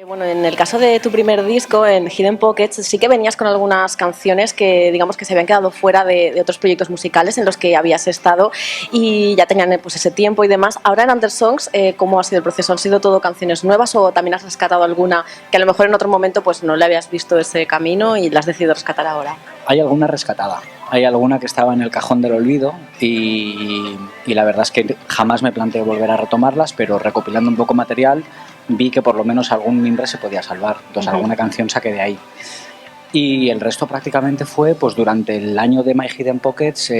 Bueno, en el caso de tu primer disco, en Hidden Pockets, sí que venías con algunas canciones que, digamos, que se habían quedado fuera de otros proyectos musicales en los que habías estado y ya tenían pues ese tiempo y demás. Ahora en Undersongs, ¿cómo ha sido el proceso? ¿Han sido todo canciones nuevas o también has rescatado alguna que a lo mejor en otro momento pues no le habías visto ese camino y la has decidido rescatar ahora? Hay alguna rescatada, hay alguna que estaba en el cajón del olvido y la verdad es que jamás me planteé volver a retomarlas, pero recopilando un poco material vi que por lo menos algún mimbre se podía salvar, entonces alguna canción saqué de ahí. Y el resto prácticamente fue, pues durante el año de My Hidden Pockets,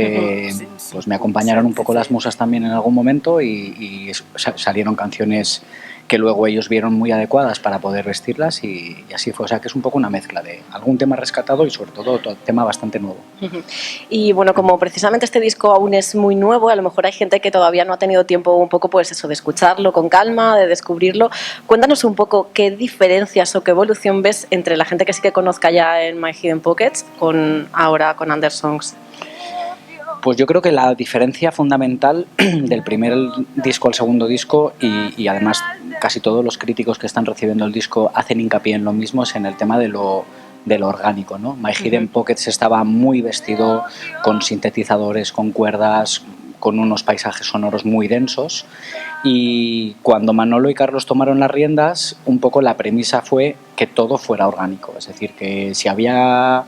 pues me acompañaron un poco las musas también en algún momento y salieron canciones que luego ellos vieron muy adecuadas para poder vestirlas y así fue. O sea que es un poco una mezcla de algún tema rescatado y sobre todo tema bastante nuevo. Y bueno, como precisamente este disco aún es muy nuevo, a lo mejor hay gente que todavía no ha tenido tiempo un poco pues eso, de escucharlo con calma, de descubrirlo. Cuéntanos un poco qué diferencias o qué evolución ves entre la gente que sí que conozca ya en My Hidden Pockets con ahora con Undersongs. Pues yo creo que la diferencia fundamental del primer disco al segundo disco y además casi todos los críticos que están recibiendo el disco hacen hincapié en lo mismo, es en el tema de lo orgánico, ¿no? My Hidden Pockets estaba muy vestido con sintetizadores, con cuerdas, con unos paisajes sonoros muy densos y cuando Manolo y Carlos tomaron las riendas, un poco la premisa fue que todo fuera orgánico, es decir, que si había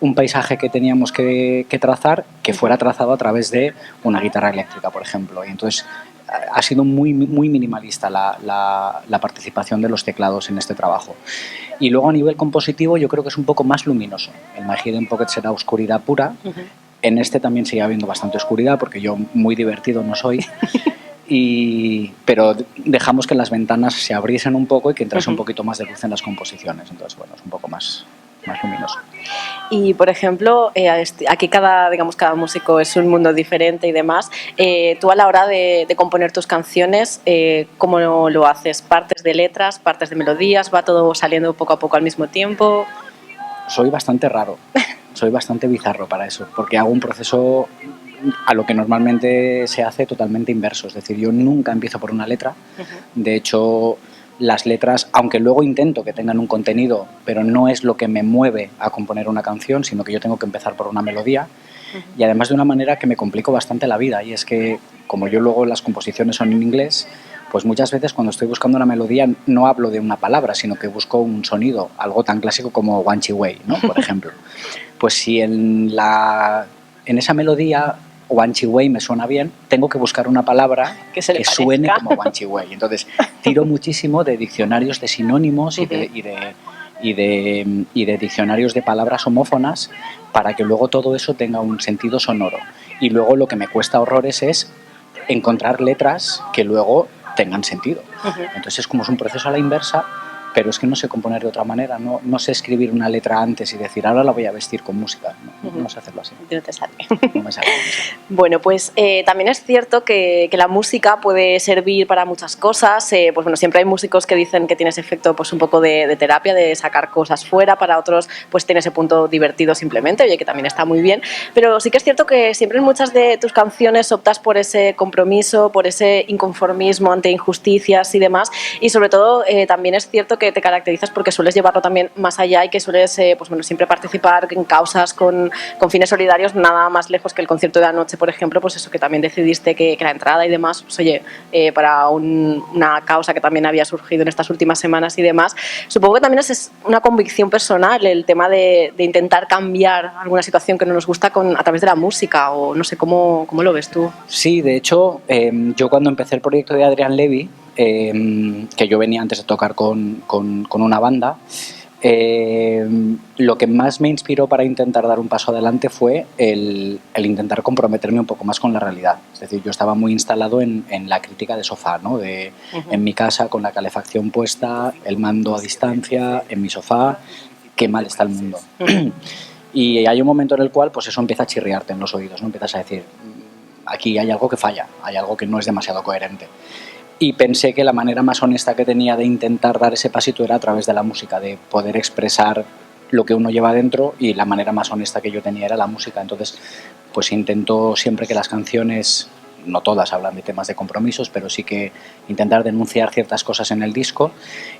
un paisaje que teníamos que trazar, que fuera trazado a través de una guitarra eléctrica, por ejemplo. Y entonces ha sido muy minimalista la participación de los teclados en este trabajo. Y luego a nivel compositivo yo creo que es un poco más luminoso. El My Hidden Pocket será oscuridad pura. En este también sigue habiendo bastante oscuridad porque yo muy divertido no soy. Pero dejamos que las ventanas se abriesen un poco y que entrase un poquito más de luz en las composiciones. Entonces, bueno, es un poco más luminoso. Y, por ejemplo, aquí cada músico es un mundo diferente y demás. Tú a la hora de componer tus canciones, ¿cómo lo haces? ¿Partes de letras, partes de melodías? ¿Va todo saliendo poco a poco al mismo tiempo? Soy bastante raro, soy bastante bizarro para eso, porque hago un proceso a lo que normalmente se hace totalmente inverso. Es decir, yo nunca empiezo por una letra. De hecho, las letras, aunque luego intento que tengan un contenido, pero no es lo que me mueve a componer una canción, sino que yo tengo que empezar por una melodía. Y además de una manera que me complico bastante la vida, y es que como yo luego las composiciones son en inglés, pues muchas veces cuando estoy buscando una melodía no hablo de una palabra, sino que busco un sonido, algo tan clásico como One Chi Wei, ¿no? Por ejemplo. Pues si en esa melodía One Chi Wei me suena bien, tengo que buscar una palabra que suene como One Chi Wei. Entonces tiro muchísimo de diccionarios de sinónimos y de diccionarios de palabras homófonas para que luego todo eso tenga un sentido sonoro. Y luego lo que me cuesta horrores es encontrar letras que luego tengan sentido. Entonces es como un proceso a la inversa, pero es que no sé componer de otra manera, no sé escribir una letra antes y decir ahora la voy a vestir con música, no sé hacerlo así. No te sale. No me sale. Bueno, pues también es cierto que la música puede servir para muchas cosas, pues bueno, siempre hay músicos que dicen que tiene ese efecto pues un poco de terapia, de sacar cosas fuera, para otros pues tiene ese punto divertido simplemente, oye, que también está muy bien, pero sí que es cierto que siempre en muchas de tus canciones optas por ese compromiso, por ese inconformismo ante injusticias y demás, y sobre todo también es cierto que te caracterizas porque sueles llevarlo también más allá y que sueles pues bueno, siempre participar en causas con fines solidarios, nada más lejos que el concierto de anoche, por ejemplo, pues eso, que también decidiste que la entrada y demás, pues oye, para una causa que también había surgido en estas últimas semanas y demás. Supongo que también es una convicción personal el tema de intentar cambiar alguna situación que no nos gusta a través de la música, o no sé, ¿cómo lo ves tú? Sí, de hecho, yo cuando empecé el proyecto de Adrián Levy, que yo venía antes de tocar con una banda, lo que más me inspiró para intentar dar un paso adelante fue el intentar comprometerme un poco más con la realidad. Es decir, yo estaba muy instalado en la crítica de sofá, ¿no? En mi casa con la calefacción puesta, el mando a distancia, en mi sofá, qué mal está el mundo. Y hay un momento en el cual pues eso empieza a chirriarte en los oídos, ¿no? Empiezas a decir, aquí hay algo que falla, hay algo que no es demasiado coherente. Y pensé que la manera más honesta que tenía de intentar dar ese pasito era a través de la música, de poder expresar lo que uno lleva dentro, y la manera más honesta que yo tenía era la música. Entonces, pues intento siempre que las canciones no todas hablan de temas de compromisos, pero sí que intentar denunciar ciertas cosas en el disco.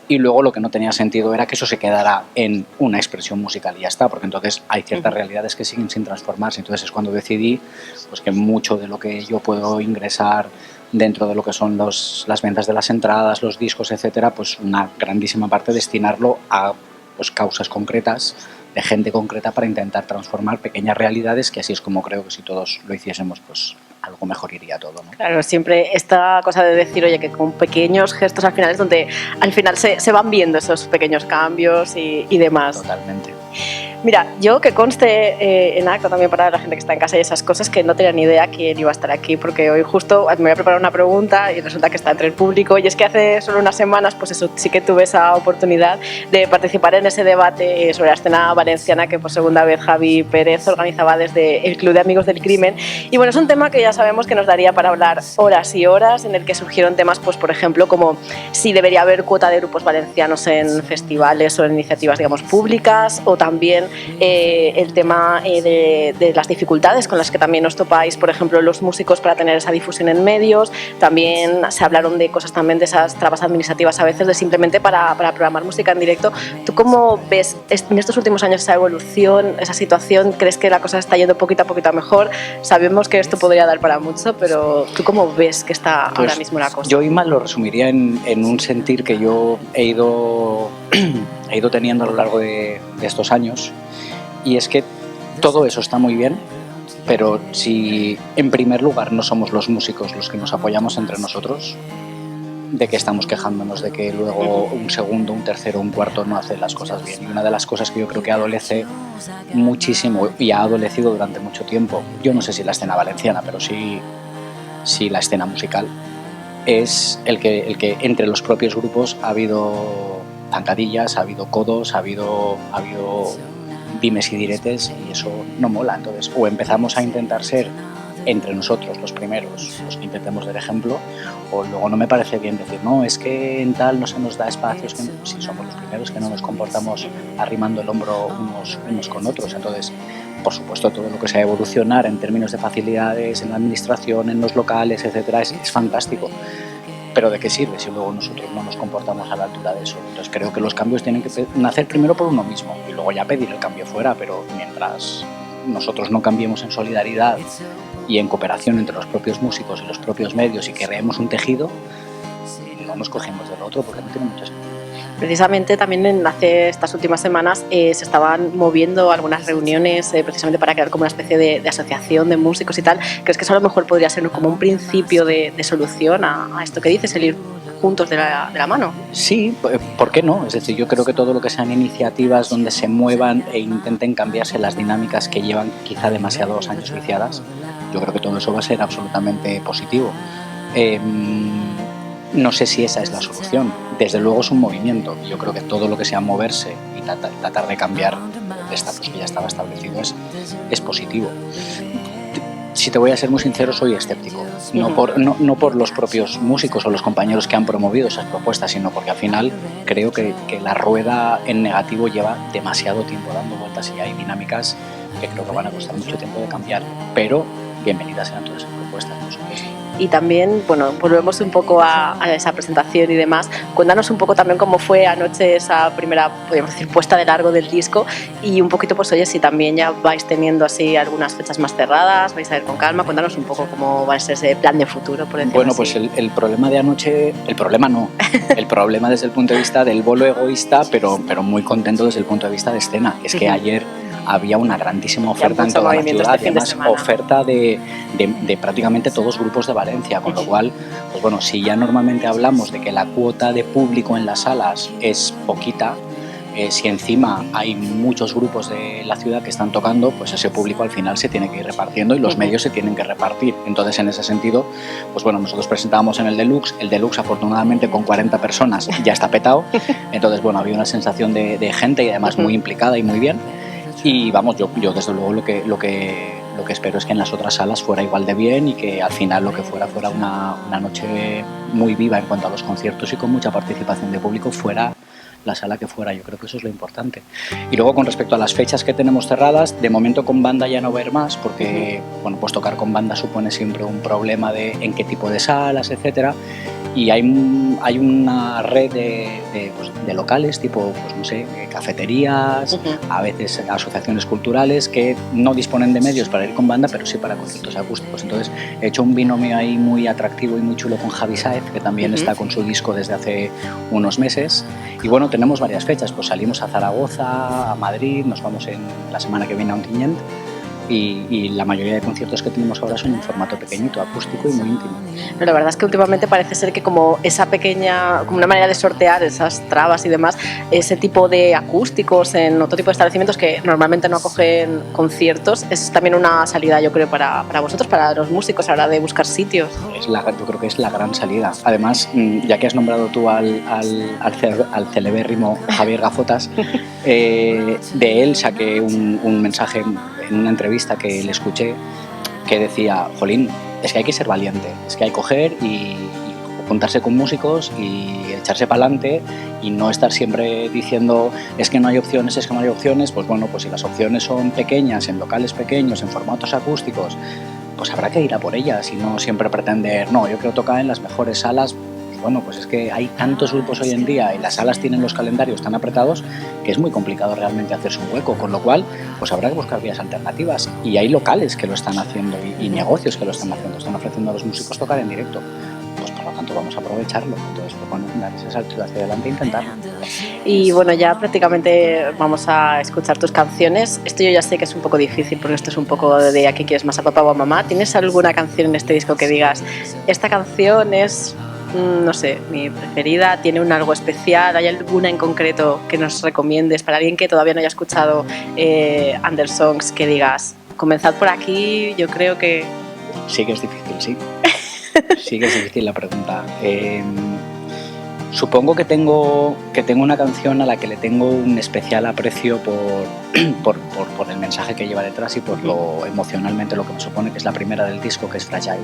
Y luego lo que no tenía sentido era que eso se quedara en una expresión musical y ya está, porque entonces hay ciertas realidades que siguen sin transformarse. Entonces es cuando decidí pues, que mucho de lo que yo puedo ingresar dentro de lo que son las ventas de las entradas, los discos, etcétera, pues una grandísima parte destinarlo a pues, causas concretas, de gente concreta, para intentar transformar pequeñas realidades, que así es como creo que si todos lo hiciésemos, pues algo mejor iría todo, ¿no? Claro, siempre esta cosa de decir, oye, que con pequeños gestos al final es donde al final se van viendo esos pequeños cambios y demás. Totalmente. Mira, yo que conste en acta también para la gente que está en casa y esas cosas, que no tenía ni idea quién iba a estar aquí, porque hoy justo me voy a preparar una pregunta y resulta que está entre el público, y es que hace solo unas semanas pues eso, sí que tuve esa oportunidad de participar en ese debate sobre la escena valenciana que por segunda vez Javi Pérez organizaba desde el Club de Amigos del Crimen. Y bueno, es un tema que ya sabemos que nos daría para hablar horas y horas, en el que surgieron temas, pues por ejemplo, como si debería haber cuota de grupos valencianos en festivales o en iniciativas, digamos, públicas, o también el tema de las dificultades con las que también os topáis, por ejemplo, los músicos para tener esa difusión en medios. También se hablaron de cosas también, de esas trabas administrativas a veces, de simplemente para programar música en directo. ¿Tú cómo ves en estos últimos años esa evolución, esa situación? ¿Crees que la cosa está yendo poquito a poquito a mejor? Sabemos que esto podría dar para mucho, pero ¿tú cómo ves que está pues ahora mismo la cosa? Yo, Ima, lo resumiría en un sentir que yo he ido teniendo a lo largo de estos años, y es que todo eso está muy bien, pero si en primer lugar no somos los músicos los que nos apoyamos entre nosotros, ¿de qué estamos quejándonos? De que luego un segundo, un tercero, un cuarto no hace las cosas bien. Y una de las cosas que yo creo que adolece muchísimo y ha adolecido durante mucho tiempo, yo no sé si la escena valenciana, pero sí la escena musical, es el que entre los propios grupos ha habido zancadillas, ha habido codos, ha habido dimes y diretes, y eso no mola. Entonces, o empezamos a intentar ser entre nosotros los primeros, los que intentemos dar ejemplo, o luego no me parece bien decir, no, es que en tal no se nos da espacios, que si somos los primeros que no nos comportamos arrimando el hombro unos con otros. Entonces, por supuesto, todo lo que sea evolucionar en términos de facilidades, en la administración, en los locales, etcétera, es fantástico. Pero ¿de qué sirve si luego nosotros no nos comportamos a la altura de eso? Entonces creo que los cambios tienen que nacer primero por uno mismo y luego ya pedir el cambio fuera, pero mientras nosotros no cambiemos en solidaridad y en cooperación entre los propios músicos y los propios medios y creemos un tejido, no nos cogemos del otro, porque no tiene mucho sentido. Precisamente también hace estas últimas semanas se estaban moviendo algunas reuniones precisamente para crear como una especie de asociación de músicos y tal. ¿Crees que eso a lo mejor podría ser como un principio de solución a esto que dices, el ir juntos de la mano? Sí, ¿por qué no? Es decir, yo creo que todo lo que sean iniciativas donde se muevan e intenten cambiarse las dinámicas que llevan quizá demasiados años viciadas, yo creo que todo eso va a ser absolutamente positivo. No sé si esa es la solución. Desde luego es un movimiento. Yo creo que todo lo que sea moverse y tratar de cambiar el estatus que ya estaba establecido es positivo. Si te voy a ser muy sincero, soy escéptico. No por los propios músicos o los compañeros que han promovido esas propuestas, sino porque al final creo que la rueda en negativo lleva demasiado tiempo dando vueltas y hay dinámicas que creo que van a costar mucho tiempo de cambiar. Pero bienvenidas sean todas esas propuestas, por supuesto. Y también, bueno, volvemos un poco a esa presentación y demás. Cuéntanos un poco también cómo fue anoche esa primera, podríamos decir, puesta de largo del disco, y un poquito, pues oye, si también ya vais teniendo así algunas fechas más cerradas, vais a ir con calma. Cuéntanos un poco cómo va a ser ese plan de futuro, por decirlo Bueno, así. pues el problema de anoche, el problema desde el punto de vista del bolo egoísta, pero muy contento desde el punto de vista de escena. Es que ayer había una grandísima oferta en toda la ciudad, además oferta de prácticamente todos los grupos de Valencia, con lo cual, pues bueno, si ya normalmente hablamos de que la cuota de público en las salas es poquita, si encima hay muchos grupos de la ciudad que están tocando, pues ese público al final se tiene que ir repartiendo y los medios se tienen que repartir. Entonces, en ese sentido, pues bueno, nosotros presentábamos en el Deluxe afortunadamente con 40 personas ya está petado, entonces bueno, había una sensación de gente y además muy implicada y muy bien. Y vamos, yo desde luego lo que espero es que en las otras salas fuera igual de bien y que al final lo que fuera una noche muy viva en cuanto a los conciertos y con mucha participación de público fuera la sala que fuera. Yo creo que eso es lo importante. Y luego con respecto a las fechas que tenemos cerradas, de momento con banda ya no va a ir más porque bueno, pues tocar con banda supone siempre un problema de en qué tipo de salas, etcétera. Y hay una red de locales, tipo, pues no sé, cafeterías, a veces asociaciones culturales que no disponen de medios para ir con banda, pero sí para conciertos acústicos. Entonces he hecho un binomio ahí muy atractivo y muy chulo con Javi Sáez, que también está con su disco desde hace unos meses. Y bueno, tenemos varias fechas, pues salimos a Zaragoza, a Madrid, nos vamos en la semana que viene a Ontinyent. Y la mayoría de conciertos que tenemos ahora son en formato pequeñito, acústico y muy íntimo. Pero la verdad es que últimamente parece ser que como esa pequeña, como una manera de sortear esas trabas y demás, ese tipo de acústicos en otro tipo de establecimientos que normalmente no acogen conciertos, es también una salida, yo creo, para vosotros, para los músicos, a la hora de buscar sitios. Yo creo que es la gran salida. Además, ya que has nombrado tú al celebérrimo Javier Gafotas, de él saqué un mensaje en una entrevista que le escuché que decía, jolín, es que hay que ser valiente, es que hay que coger y juntarse con músicos y echarse para adelante y no estar siempre diciendo es que no hay opciones, es que no hay opciones. Pues bueno, pues si las opciones son pequeñas, en locales pequeños, en formatos acústicos, pues habrá que ir a por ellas y no siempre pretender, no, yo quiero tocar en las mejores salas. Bueno, pues es que hay tantos grupos hoy en día y las salas tienen los calendarios tan apretados que es muy complicado realmente hacerse un hueco, con lo cual pues habrá que buscar vías alternativas y hay locales que lo están haciendo y negocios que lo están haciendo, están ofreciendo a los músicos tocar en directo, pues por lo tanto vamos a aprovecharlo. Entonces, pues bueno, dar ese salto hacia adelante e intentarlo. Y bueno, ya prácticamente vamos a escuchar tus canciones. Esto yo ya sé que es un poco difícil porque esto es un poco de ¿a qué quieres más, a papá o a mamá? ¿Tienes alguna canción en este disco que digas, esta canción es, no sé, mi preferida, tiene un algo especial? ¿Hay alguna en concreto que nos recomiendes para alguien que todavía no haya escuchado Under Songs, que digas, comenzad por aquí? Yo creo que... Sí que es difícil, sí. Sí que es difícil la pregunta. Supongo que tengo una canción a la que le tengo un especial aprecio por el mensaje que lleva detrás y por lo emocionalmente lo que me supone, que es la primera del disco, que es Fragile,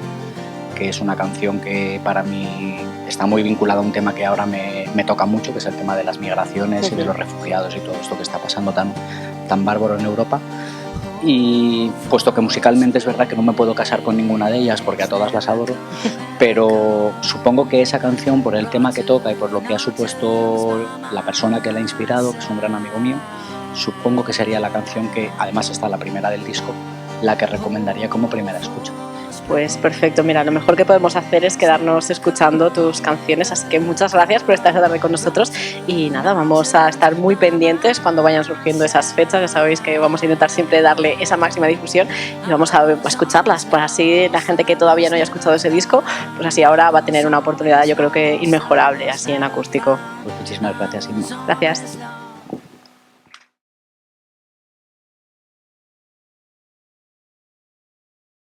que es una canción que para mí está muy vinculada a un tema que ahora me toca mucho, que es el tema de las migraciones y de los refugiados y todo esto que está pasando tan bárbaro en Europa. Y puesto que musicalmente es verdad que no me puedo casar con ninguna de ellas porque a todas las adoro, pero supongo que esa canción, por el tema que toca y por lo que ha supuesto la persona que la ha inspirado, que es un gran amigo mío, supongo que sería la canción que, además está la primera del disco, la que recomendaría como primera escucha. Pues perfecto, mira, lo mejor que podemos hacer es quedarnos escuchando tus canciones, así que muchas gracias por estar esta tarde con nosotros y nada, vamos a estar muy pendientes cuando vayan surgiendo esas fechas. Ya sabéis que vamos a intentar siempre darle esa máxima difusión y vamos a escucharlas, pues así la gente que todavía no haya escuchado ese disco, pues así ahora va a tener una oportunidad, yo creo que inmejorable, así en acústico. Pues muchísimas gracias, Inma. Gracias.